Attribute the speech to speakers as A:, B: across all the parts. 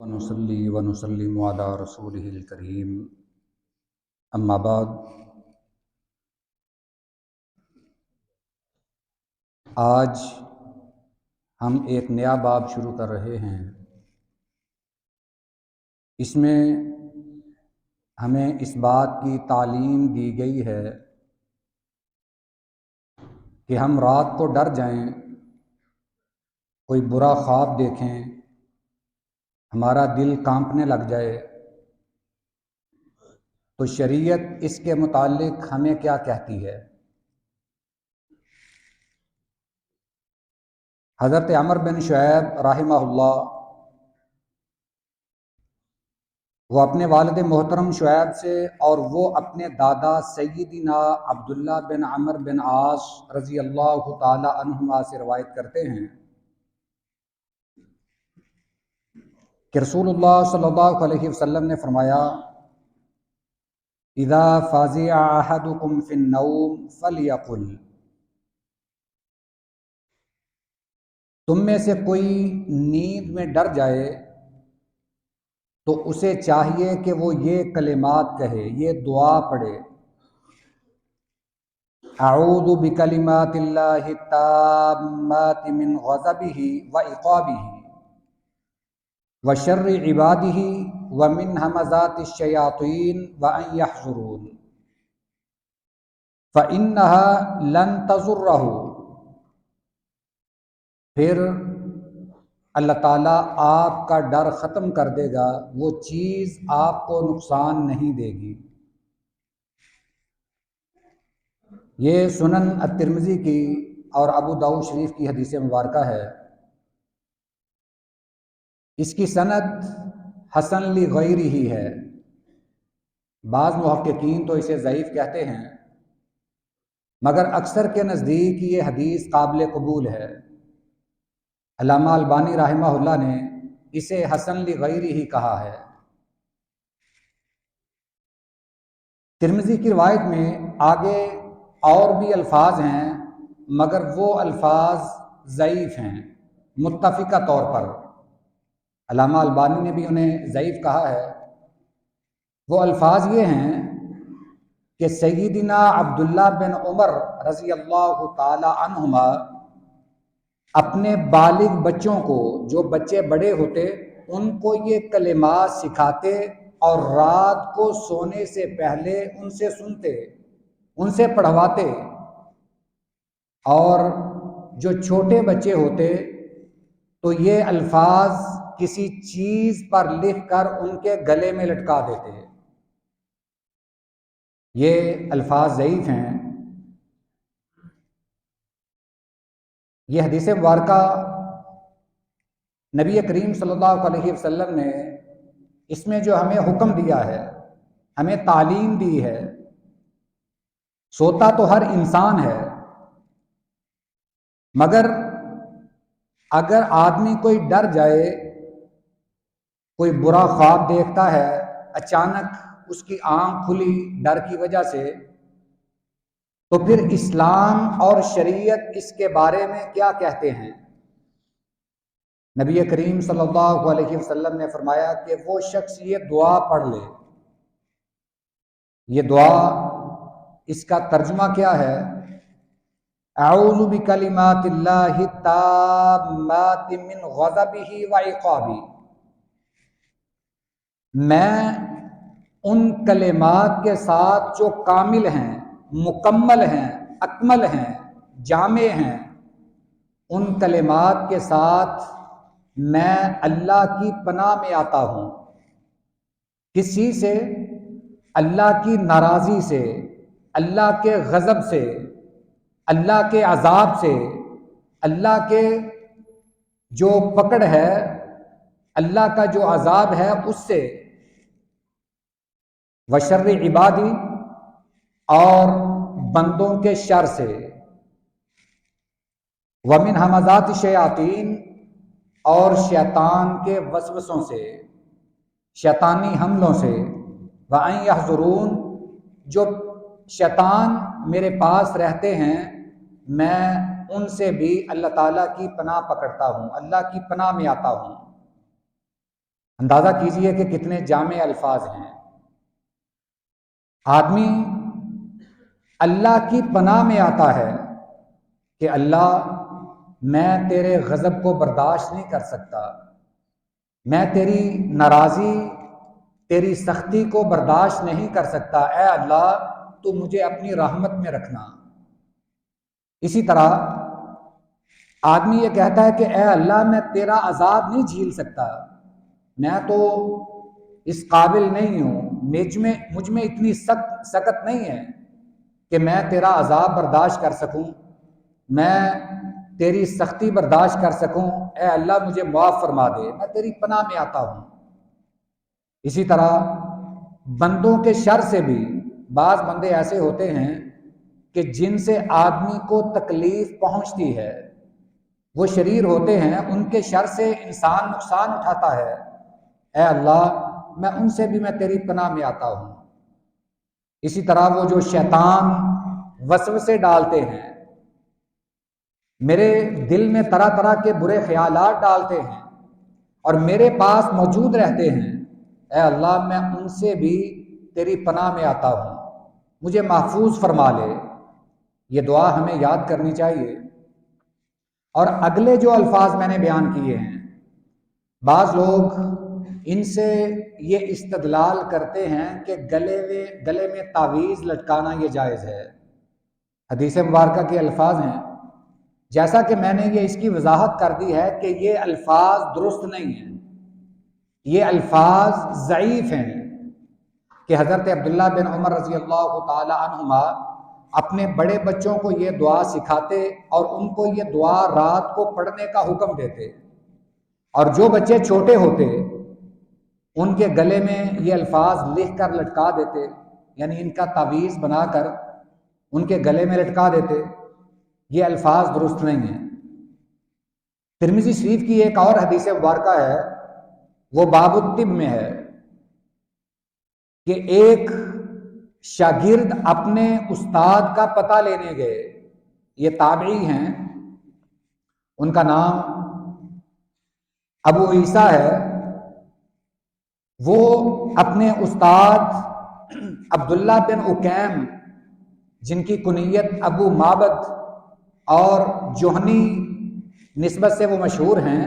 A: ونصلي ونسلم على رسوله الكريم اما بعد۔ آج ہم ایک نیا باب شروع کر رہے ہیں۔ اس میں ہمیں اس بات کی تعلیم دی گئی ہے کہ ہم رات کو ڈر جائیں، کوئی برا خواب دیکھیں، ہمارا دل کانپنے لگ جائے تو شریعت اس کے متعلق ہمیں کیا کہتی ہے۔ حضرت عمر بن شعیب رحمہ اللہ، وہ اپنے والد محترم شعیب سے اور وہ اپنے دادا سیدنا عبداللہ بن عمر بن عاص رضی اللہ تعالی عنہما سے روایت کرتے ہیں کہ رسول اللہ صلی اللہ علیہ وسلم نے فرمایا، اذا فزع احدکم فی النوم فلیقل، تم میں سے کوئی نیند میں ڈر جائے تو اسے چاہیے کہ وہ یہ کلمات کہے، یہ دعا پڑھے، اعوذ بکلمات اللہ التامات من غضبہ وعقابہ وشر عبادہ ومن ہمزات الشیاطین وان یحضرون فانہا لن تضرہ۔ پھر اللہ تعالیٰ آپ کا ڈر ختم کر دے گا، وہ چیز آپ کو نقصان نہیں دے گی۔ یہ سنن الترمذی کی اور ابو داؤد شریف کی حدیث مبارکہ ہے۔ اس کی سند حسن لغیرہ ہی ہے، بعض محققین تو اسے ضعیف کہتے ہیں، مگر اکثر کے نزدیک یہ حدیث قابل قبول ہے۔ علامہ البانی رحمہ اللہ نے اسے حسن لغیرہ ہی کہا ہے۔ ترمذی کی روایت میں آگے اور بھی الفاظ ہیں، مگر وہ الفاظ ضعیف ہیں متفقہ طور پر۔ علامہ البانی نے بھی انہیں ضعیف کہا ہے۔ وہ الفاظ یہ ہیں کہ سیدنا عبداللہ بن عمر رضی اللہ تعالی عنہما اپنے بالغ بچوں کو، جو بچے بڑے ہوتے، ان کو یہ کلمات سکھاتے اور رات کو سونے سے پہلے ان سے سنتے، ان سے پڑھواتے، اور جو چھوٹے بچے ہوتے تو یہ الفاظ کسی چیز پر لکھ کر ان کے گلے میں لٹکا دیتے۔ یہ الفاظ ضعیف ہیں۔ یہ حدیث مبارکہ نبی کریم صلی اللہ علیہ وسلم نے اس میں جو ہمیں حکم دیا ہے، ہمیں تعلیم دی ہے، سوتا تو ہر انسان ہے، مگر اگر آدمی کوئی ڈر جائے، کوئی برا خواب دیکھتا ہے، اچانک اس کی آنکھ کھلی ڈر کی وجہ سے، تو پھر اسلام اور شریعت اس کے بارے میں کیا کہتے ہیں؟ نبی کریم صلی اللہ علیہ وسلم نے فرمایا کہ وہ شخص یہ دعا پڑھ لے۔ یہ دعا، اس کا ترجمہ کیا ہے؟ اعوذ بکلمات اللہ التامات من غضبہ وعقابہ، میں ان کلمات کے ساتھ جو کامل ہیں، مکمل ہیں، اکمل ہیں، جامع ہیں، ان کلمات کے ساتھ میں اللہ کی پناہ میں آتا ہوں۔ کس چیز سے؟ اللہ کی ناراضی سے، اللہ کے غضب سے، اللہ کے عذاب سے، اللہ کے جو پکڑ ہے، اللہ کا جو عذاب ہے اس سے، وشر عبادی، اور بندوں کے شر سے، ومن ہمزات الشیاطین، اور شیطان کے وسوسوں سے، شیطانی حملوں سے، وان یحضرون، جو شیطان میرے پاس رہتے ہیں میں ان سے بھی اللہ تعالیٰ کی پناہ پکڑتا ہوں، اللہ کی پناہ میں آتا ہوں۔ اندازہ کیجئے کہ کتنے جامع الفاظ ہیں۔ آدمی اللہ کی پناہ میں آتا ہے کہ اللہ میں تیرے غضب کو برداشت نہیں کر سکتا، میں تیری ناراضی، تیری سختی کو برداشت نہیں کر سکتا، اے اللہ تو مجھے اپنی رحمت میں رکھنا۔ اسی طرح آدمی یہ کہتا ہے کہ اے اللہ میں تیرا عذاب نہیں جھیل سکتا، میں تو اس قابل نہیں ہوں، مجھ میں اتنی سخت نہیں ہے کہ میں تیرا عذاب برداشت کر سکوں، میں تیری سختی برداشت کر سکوں، اے اللہ مجھے معاف فرما دے، میں تیری پناہ میں آتا ہوں۔ اسی طرح بندوں کے شر سے بھی، بعض بندے ایسے ہوتے ہیں کہ جن سے آدمی کو تکلیف پہنچتی ہے، وہ شریر ہوتے ہیں، ان کے شر سے انسان نقصان اٹھاتا ہے، اے اللہ میں ان سے بھی میں تیری پناہ میں آتا ہوں۔ اسی طرح وہ جو شیطان وسوسے ڈالتے ہیں، میرے دل میں طرح طرح کے برے خیالات ڈالتے ہیں اور میرے پاس موجود رہتے ہیں، اے اللہ میں ان سے بھی تیری پناہ میں آتا ہوں، مجھے محفوظ فرما لے۔ یہ دعا ہمیں یاد کرنی چاہیے۔ اور اگلے جو الفاظ میں نے بیان کیے ہیں، بعض لوگ ان سے یہ استدلال کرتے ہیں کہ گلے میں تعویذ لٹکانا یہ جائز ہے۔ حدیث مبارکہ کے الفاظ ہیں، جیسا کہ میں نے یہ اس کی وضاحت کر دی ہے کہ یہ الفاظ درست نہیں ہیں، یہ الفاظ ضعیف ہیں کہ حضرت عبداللہ بن عمر رضی اللہ تعالی عنہما اپنے بڑے بچوں کو یہ دعا سکھاتے اور ان کو یہ دعا رات کو پڑھنے کا حکم دیتے، اور جو بچے چھوٹے ہوتے ان کے گلے میں یہ الفاظ لکھ کر لٹکا دیتے، یعنی ان کا تعویذ بنا کر ان کے گلے میں لٹکا دیتے۔ یہ الفاظ درست نہیں ہیں۔ ترمذی شریف کی ایک اور حدیث مبارکہ ہے، وہ باب الطب میں ہے کہ ایک شاگرد اپنے استاد کا پتہ لینے گئے، یہ تابعی ہیں، ان کا نام ابو عیسیٰ ہے، وہ اپنے استاد عبداللہ بن عکیم جن کی کنیت ابو معبد اور جوہنی نسبت سے وہ مشہور ہیں،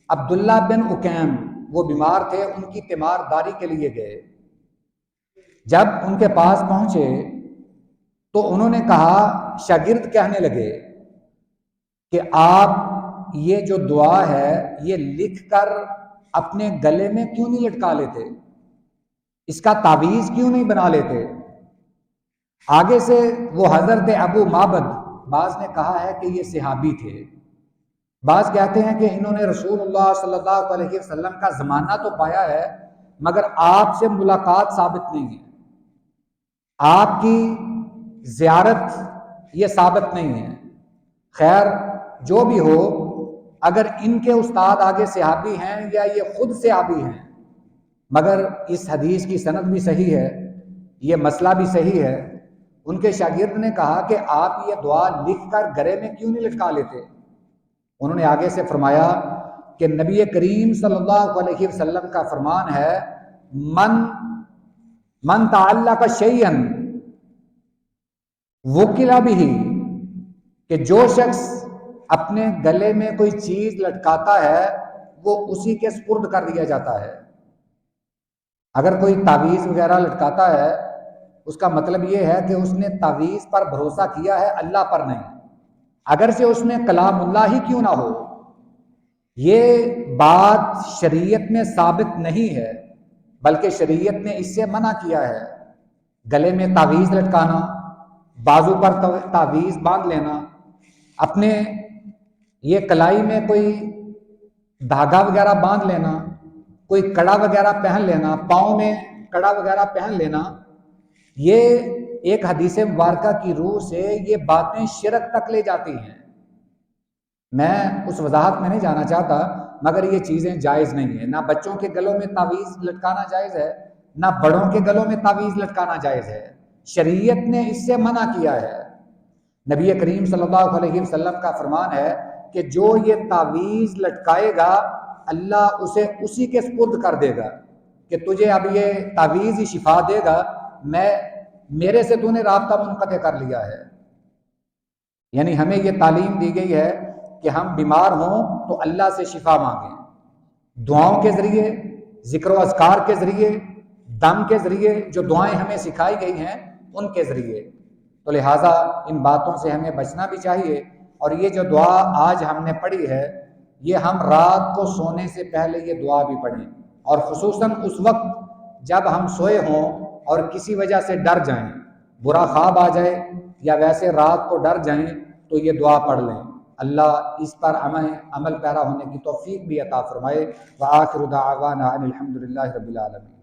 A: عبداللہ بن عکیم وہ بیمار تھے، ان کی تیمارداری کے لیے گئے۔ جب ان کے پاس پہنچے تو انہوں نے کہا، شاگرد کہنے لگے کہ آپ یہ جو دعا ہے یہ لکھ کر اپنے گلے میں کیوں نہیں لٹکا لیتے، اس کا تعویذ کیوں نہیں بنا لیتے؟ آگے سے وہ حضرت ابو معبد، بعض نے کہا ہے کہ یہ صحابی تھے، بعض کہتے ہیں کہ انہوں نے رسول اللہ صلی اللہ علیہ وسلم کا زمانہ تو پایا ہے مگر آپ سے ملاقات ثابت نہیں ہے، آپ کی زیارت یہ ثابت نہیں ہے۔ خیر جو بھی ہو، اگر ان کے استاد آگے صحابی ہیں یا یہ خود صحابی ہیں، مگر اس حدیث کی سند بھی صحیح ہے، یہ مسئلہ بھی صحیح ہے۔ ان کے شاگرد نے کہا کہ آپ یہ دعا لکھ کر گلے میں کیوں نہیں لٹکا لیتے؟ انہوں نے آگے سے فرمایا کہ نبی کریم صلی اللہ علیہ وسلم کا فرمان ہے، من تعلق شیئا وکل بہ، کہ جو شخص اپنے گلے میں کوئی چیز لٹکاتا ہے وہ اسی کے سپرد کر دیا جاتا ہے۔ اگر کوئی تعویذ وغیرہ لٹکاتا ہے اس کا مطلب یہ ہے کہ اس نے تعویذ پر بھروسہ کیا ہے، اللہ پر نہیں، اگرچہ اس میں کلام اللہ ہی کیوں نہ ہو۔ یہ بات شریعت میں ثابت نہیں ہے، بلکہ شریعت نے اس سے منع کیا ہے۔ گلے میں تعویذ لٹکانا، بازو پر تعویذ باندھ لینا، اپنے یہ کلائی میں کوئی دھاگا وغیرہ باندھ لینا، کوئی کڑا وغیرہ پہن لینا، پاؤں میں کڑا وغیرہ پہن لینا، یہ ایک حدیث مبارکہ کی روح سے یہ باتیں شرک تک لے جاتی ہیں۔ میں اس وضاحت میں نہیں جانا چاہتا، مگر یہ چیزیں جائز نہیں ہیں۔ نہ بچوں کے گلوں میں تعویذ لٹکانا جائز ہے، نہ بڑوں کے گلوں میں تعویذ لٹکانا جائز ہے، شریعت نے اس سے منع کیا ہے۔ نبی کریم صلی اللہ علیہ وسلم کا فرمان ہے کہ جو یہ تعویذ لٹکائے گا اللہ اسے اسی کے سپرد کر دے گا کہ تجھے اب یہ تعویذ ہی شفا دے گا، میرے سے تو نے رابطہ منقطع کر لیا ہے۔ یعنی ہمیں یہ تعلیم دی گئی ہے کہ ہم بیمار ہوں تو اللہ سے شفا مانگیں، دعاؤں کے ذریعے، ذکر و اذکار کے ذریعے، دم کے ذریعے، جو دعائیں ہمیں سکھائی گئی ہیں ان کے ذریعے۔ تو لہٰذا ان باتوں سے ہمیں بچنا بھی چاہیے۔ اور یہ جو دعا آج ہم نے پڑھی ہے، یہ ہم رات کو سونے سے پہلے یہ دعا بھی پڑھیں، اور خصوصاً اس وقت جب ہم سوئے ہوں اور کسی وجہ سے ڈر جائیں، برا خواب آ جائے یا ویسے رات کو ڈر جائیں، تو یہ دعا پڑھ لیں۔ اللہ اس پر عمل پیرا ہونے کی توفیق بھی عطا فرمائے۔ وآخر دعوانا ان الحمد للہ رب العالمین۔